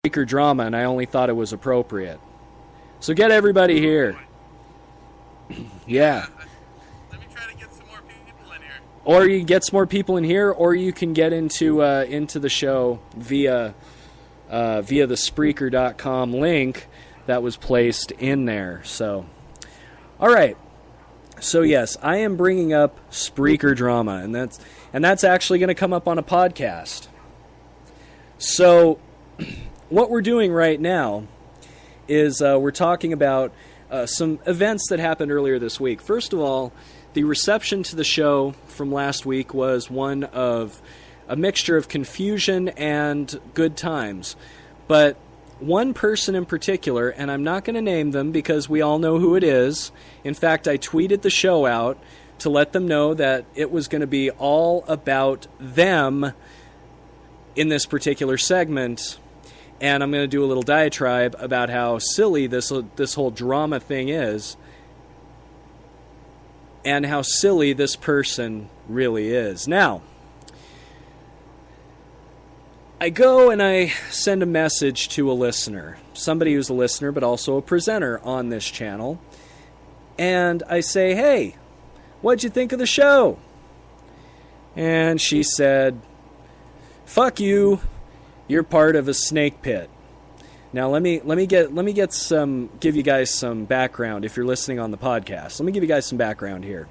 Spreaker Drama, and I only thought it was appropriate. So get everybody here. Yeah. Let me try to get some more people in here. Or you can get some more people in here, or you can get into the show via the Spreaker.com link that was placed in there. So, all right. So yes, I am bringing up Spreaker Drama, and that's actually going to come up on a podcast. So, what we're doing right now is we're talking about some events that happened earlier this week. First of all, the reception to the show from last week was one of a mixture of confusion and good times. But one person in particular, and I'm not going to name them because we all know who it is. In fact, I tweeted the show out to let them know that it was going to be all about them in this particular segment. And I'm going to do a little diatribe about how silly this whole drama thing is, and how silly this person really is. Now, I go and I send a message to a listener, somebody who's a listener but also a presenter on this channel, and I say, hey, what'd you think of the show? And she said, fuck you, you're part of a snake pit. Now give you guys some background if you're listening on the podcast. Let me give you guys some background here.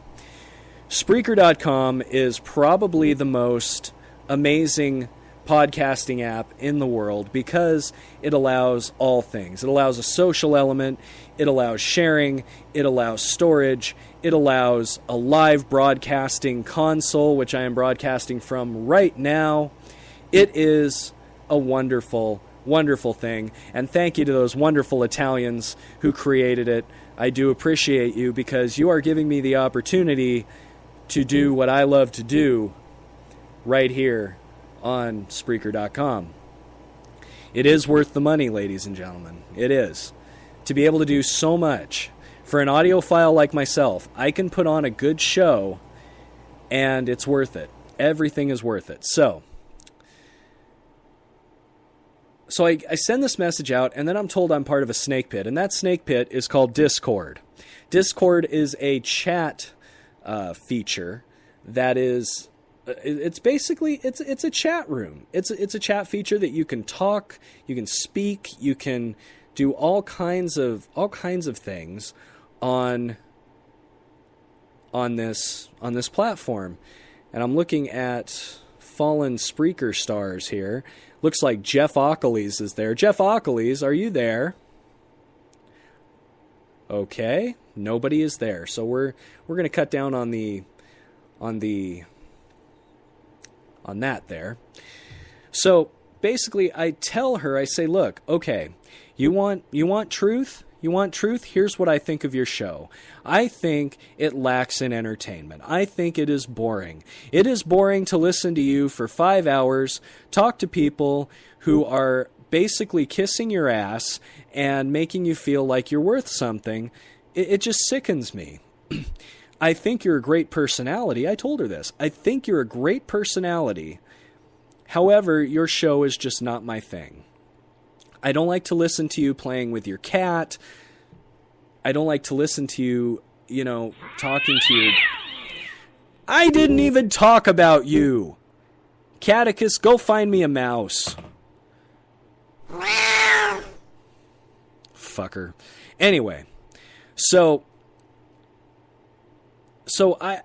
Spreaker.com is probably the most amazing podcasting app in the world because it allows all things. It allows a social element, it allows sharing, it allows storage, it allows a live broadcasting console, which I am broadcasting from right now. It is a wonderful, wonderful thing, and thank you to those wonderful Italians who created it. I do appreciate you because you are giving me the opportunity to do what I love to do right here on Spreaker.com. It is worth the money, ladies and gentlemen. It is. To be able to do so much. For an audiophile like myself, I can put on a good show, and it's worth it. Everything is worth it. So I send this message out, and then I'm told I'm part of a snake pit, and that snake pit is called Discord. Discord is a chat feature that is... It's basically it's a chat room. It's a chat feature that you can talk, you can speak, you can do all kinds of things on this platform. And I'm looking at fallen Spreaker stars here. Looks like Jeff Ockley's is there. Jeff Ockley's, are you there? Okay, nobody is there. So we're going to cut down on that there. So basically I tell her, I say, look, okay, you want truth? You want truth? Here's what I think of your show. I think it lacks in entertainment. I think it is boring. It is boring to listen to you for 5 hours, talk to people who are basically kissing your ass and making you feel like you're worth something. It just sickens me. I think you're a great personality. I told her this. I think you're a great personality. However, your show is just not my thing. I don't like to listen to you playing with your cat. I don't like to listen to you, talking to you. I didn't even talk about you. Catechus, go find me a mouse. Fucker. Anyway, so I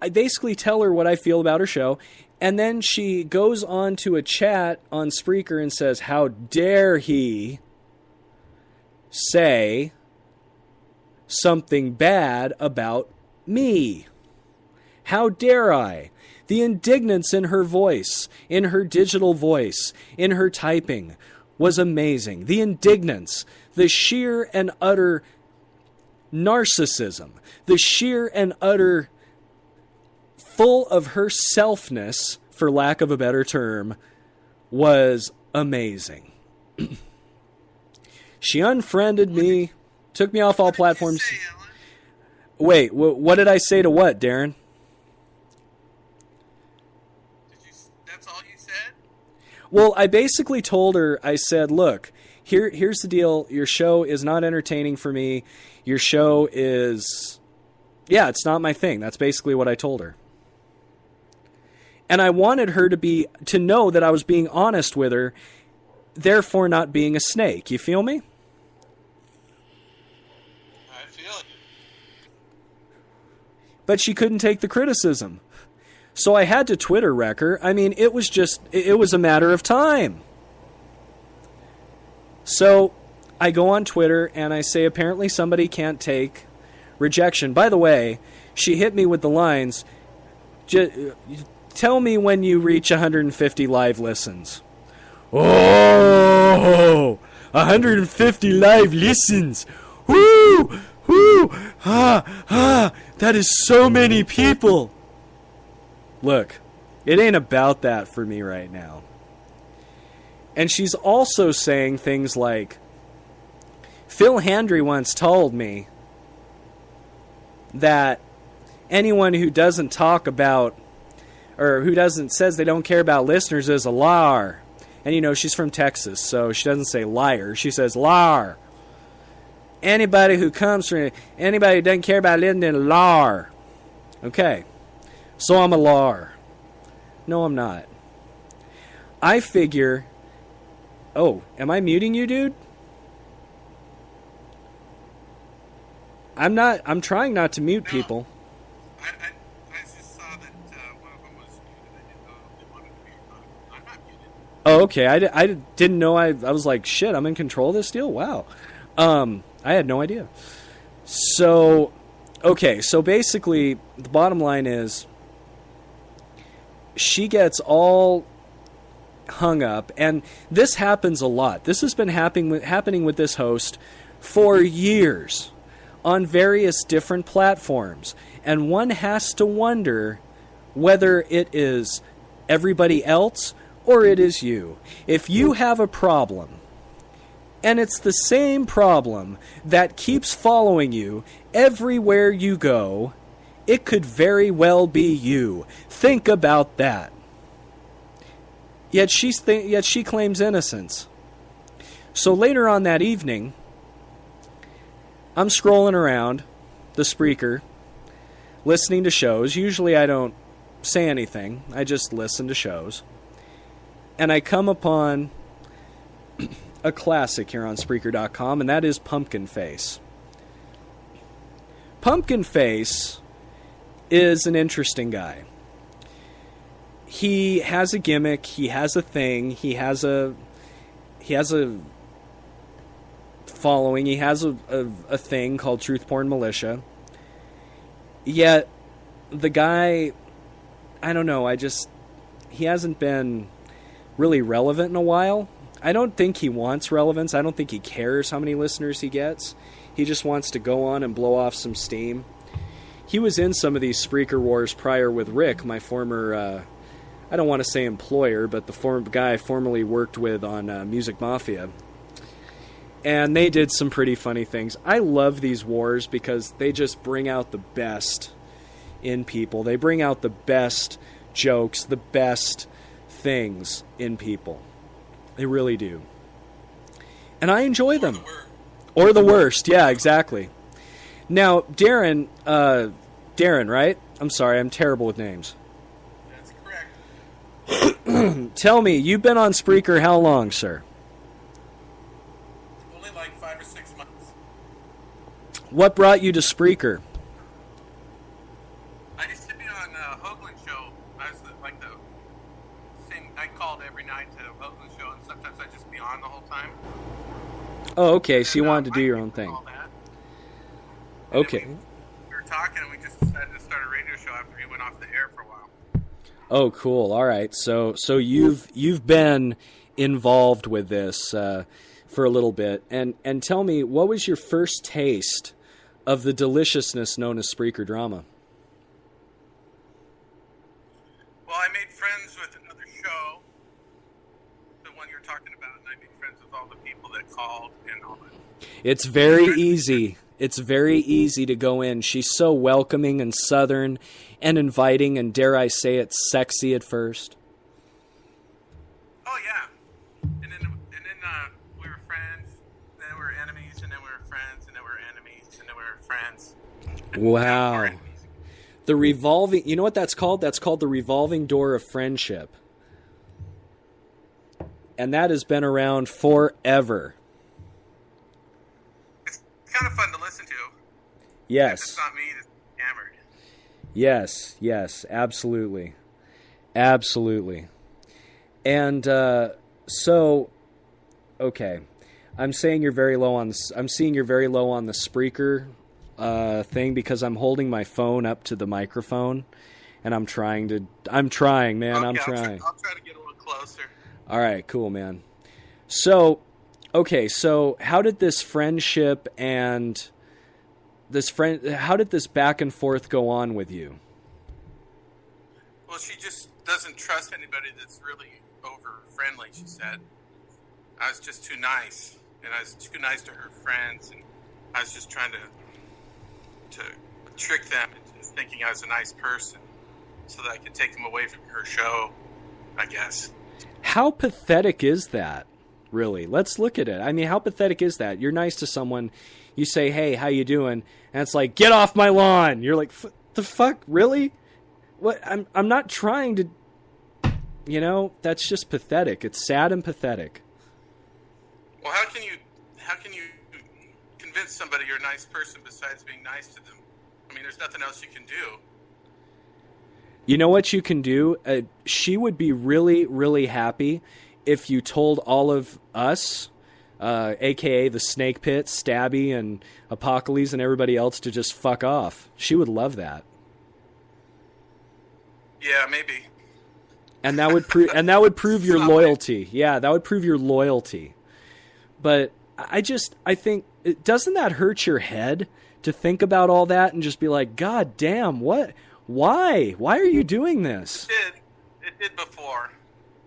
basically tell her what I feel about her show, and then she goes on to a chat on Spreaker and says, how dare he say something bad about me? How dare I? The indignance in her voice, in her digital voice, in her typing was amazing. The indignance, the sheer and utter narcissism, the sheer and utter full of her selfness, for lack of a better term, was amazing. She unfriended me, took me off all platforms. Wait, what did I say to what, Darren? That's all you said? Well, I basically told her, I said, look, here's the deal. Your show is not entertaining for me. Your show is, yeah, it's not my thing. That's basically what I told her. And I wanted her to know that I was being honest with her, therefore not being a snake. You feel me? I feel it. But she couldn't take the criticism. So I had to Twitter wreck her. I mean, it was a matter of time. So I go on Twitter and I say, apparently somebody can't take rejection. By the way, she hit me with the lines, tell me when you reach 150 live listens. Oh, 150 live listens. Woo, woo, that is so many people. Look, it ain't about that for me right now. And she's also saying things like, Phil Handry once told me that anyone who doesn't talk about, or who says they don't care about listeners is a liar. And you know, she's from Texas, so she doesn't say liar, she says liar. Anybody who doesn't care about listening is a liar. Okay. So I'm a liar. No, I'm not. I figure... Oh, am I muting you, dude? I'm trying not to mute people. I just saw that one of them was muted. I didn't know if they wanted to be or not. I'm not muted. Oh, okay. I didn't know. I was like, shit, I'm in control of this deal? Wow. I had no idea. So, okay. So basically, the bottom line is, she gets all hung up, and this happens a lot. This has been happening with this host for years on various different platforms, and one has to wonder whether it is everybody else or it is you. If you have a problem, and it's the same problem that keeps following you everywhere you go, it could very well be you. Think about that. Yet she claims innocence. So later on that evening, I'm scrolling around the Spreaker, listening to shows. Usually I don't say anything. I just listen to shows. And I come upon a classic here on Spreaker.com, and that is Pumpkin Face. Pumpkin Face is an interesting guy. He has a gimmick, he has a thing, he has a following, he has a thing called Truth Porn Militia. Yet the guy, I don't know, he hasn't been really relevant in a while. I don't think he wants relevance. I don't think he cares how many listeners he gets. He just wants to go on and blow off some steam. He was in some of these Spreaker wars prior with Rick, my former, I don't want to say employer, but the guy I formerly worked with on Music Mafia. And they did some pretty funny things. I love these wars because they just bring out the best in people. They bring out the best jokes, the best things in people. They really do. And I enjoy them. Or the worst, yeah, exactly. Now, Darren, right? I'm sorry, I'm terrible with names. That's correct. Tell me, you've been on Spreaker how long, sir? Only like 5 or 6 months. What brought you to Spreaker? I used to be on Hoagland's show. I was like the same. I called every night to Hoagland's show, and sometimes I'd just be on the whole time. Oh, okay, so you wanted to do your own thing. Okay. We were talking, and we just decided to start a radio show after he went off the air for a while. Oh, cool. All right. So you've been involved with this for a little bit, and tell me, what was your first taste of the deliciousness known as Spreaker Drama? Well, I made friends with another show, the one you're talking about, and I made friends with all the people that called and all that. It's very easy. It's very easy to go in. She's so welcoming and southern and inviting, and dare I say it, sexy at first. Oh, yeah. friends. Wow. The revolving, you know what that's called? That's called the revolving door of friendship. And that has been around forever. It's kind of fun to listen to. Yes. If it's not me that's hammered. Yes, absolutely. Absolutely. And so, okay. I'm saying you're very low on I'm seeing you're very low on the Spreaker thing because I'm holding my phone up to the microphone and I'm trying, man. Okay, I'm trying. I'll try to get a little closer. All right, cool, man. So, okay, so how did this friendship and how did this back and forth go on with you? Well, she just doesn't trust anybody that's really over friendly, she said. I was just too nice, and I was too nice to her friends, and I was just trying to trick them into thinking I was a nice person so that I could take them away from her show, I guess. How pathetic is that, really? Let's look at it. I mean, how pathetic is that? You're nice to someone, you say, hey, how you doing? And it's like, get off my lawn. You're like, the fuck, really? What? I'm not trying to, that's just pathetic. It's sad and pathetic. Well, how can you convince somebody you're a nice person besides being nice to them? I mean, there's nothing else you can do. You know what you can do? She would be really, really happy if you told all of us, a.k.a. the Snake Pit, Stabby, and Apocalypse, and everybody else to just fuck off. She would love that. Yeah, maybe. And that would prove your loyalty. Yeah, that would prove your loyalty. But I think, doesn't that hurt your head to think about all that and just be like, God damn, what? Why? Why are you doing this? It did before.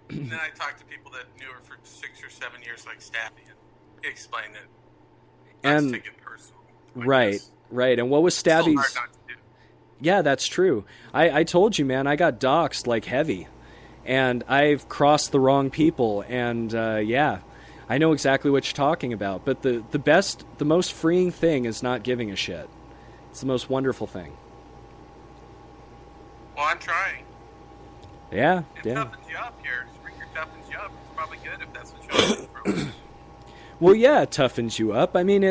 And then I talked to people that knew her for 6 or 7 years, like Stabby, and he explained it. And take it personal. Right. And what was Stabby's? It's so hard not to do. Yeah, that's true. I told you, man, I got doxxed like heavy. And I've crossed the wrong people. And, yeah, I know exactly what you're talking about. But the most freeing thing is not giving a shit. It's the most wonderful thing. Well, I'm trying. Yeah, it toughens you up here. Spreaker toughens you up. It's probably good if that's what you're looking for. Well, yeah, it toughens you up. I mean,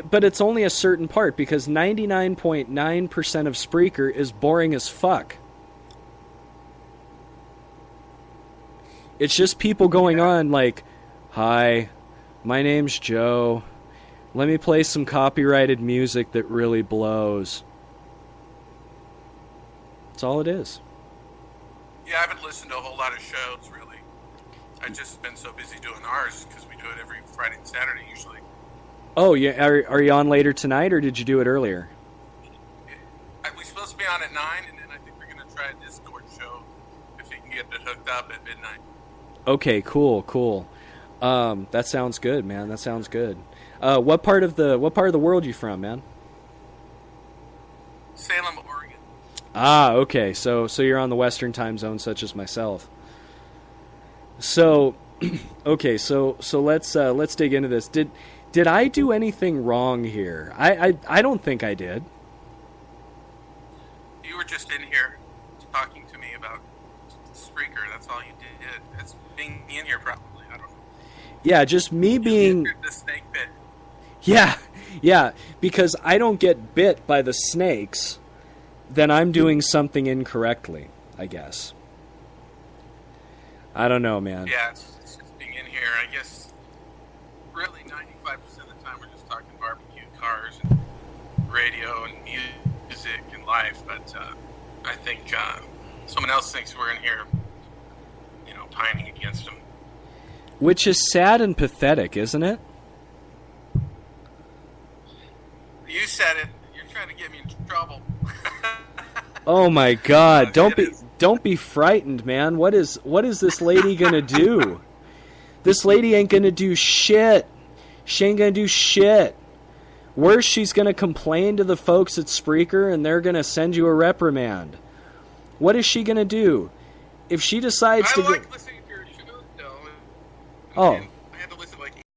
but it's only a certain part because 99.9% of Spreaker is boring as fuck. It's just people going on like, hi, my name's Joe. Let me play some copyrighted music that really blows. That's all it is. Yeah, I haven't listened to a whole lot of shows, really. I've just been so busy doing ours because we do it every Friday and Saturday usually. Oh, yeah. Are you on later tonight, or did you do it earlier? We're supposed to be on at 9, and then I think we're going to try a Discord show if we can get it hooked up at midnight. Okay, cool. That sounds good, man. That sounds good. What part of the world you from, man? Salem, Oregon. Ah, okay. So you're on the Western time zone, such as myself. So, okay. So let's dig into this. Did I do anything wrong here? I don't think I did. You were just in here talking to me about Spreaker. That's all you did. That's being in here, probably. I don't know. Yeah, just me being the snake bit. Yeah. Because I don't get bit by the snakes, then I'm doing something incorrectly, I guess. I don't know, man. Yeah, it's just being in here. I guess really 95% of the time we're just talking barbecue, cars, and radio, and music, and life. But I think someone else thinks we're in here, pining against them. Which is sad and pathetic, isn't it? You said it. You're trying to get me in trouble. Oh my God! Don't be frightened, man. What is this lady gonna do? This lady ain't gonna do shit. She ain't gonna do shit. Worse, she's gonna complain to the folks at Spreaker, and they're gonna send you a reprimand. What is she gonna do? If she decides I to like listening to your show, though. Oh. And